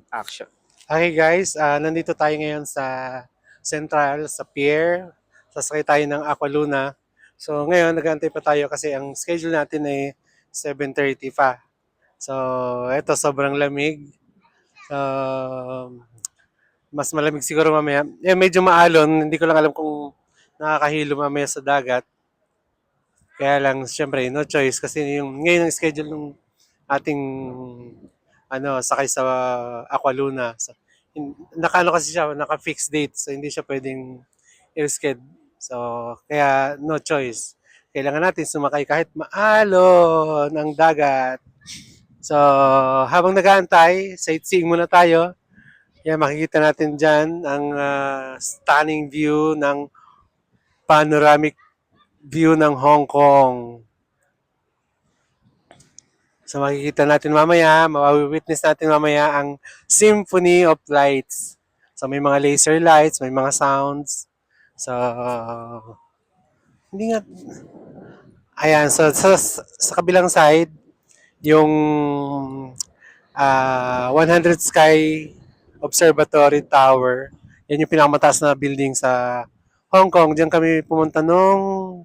Action. Okay guys, nandito tayo ngayon sa Central, sa pier. Sasakay tayo ng Aqualuna. So ngayon, nag-aantay pa tayo kasi ang schedule natin ay 7:30 pa. So eto, sobrang lamig. Mas malamig siguro mamaya. Medyo maalon. Hindi ko lang alam kung nakakahilo mamaya sa dagat. Kaya lang, syempre, no choice. Kasi ngayon ang schedule ng ating sakay sa Aqualuna. So, naka-ano kasi siya, naka-fixed date. So, hindi siya pwedeng i-reschedule. So, kaya no choice. Kailangan natin sumakay kahit maalon ang dagat. So, habang nag-aantay, sightseeing muna tayo. Yan, makikita natin dyan ang stunning view ng panoramic view ng Hong Kong. So makikita natin mamaya, mawi-witness natin mamaya ang Symphony of Lights. So may mga laser lights, may mga sounds. So hindi nga ayan, so sa kabilang side yung 100 Sky Observatory Tower. Yan yung pinakamataas na building sa Hong Kong. Diyan kami pumunta nung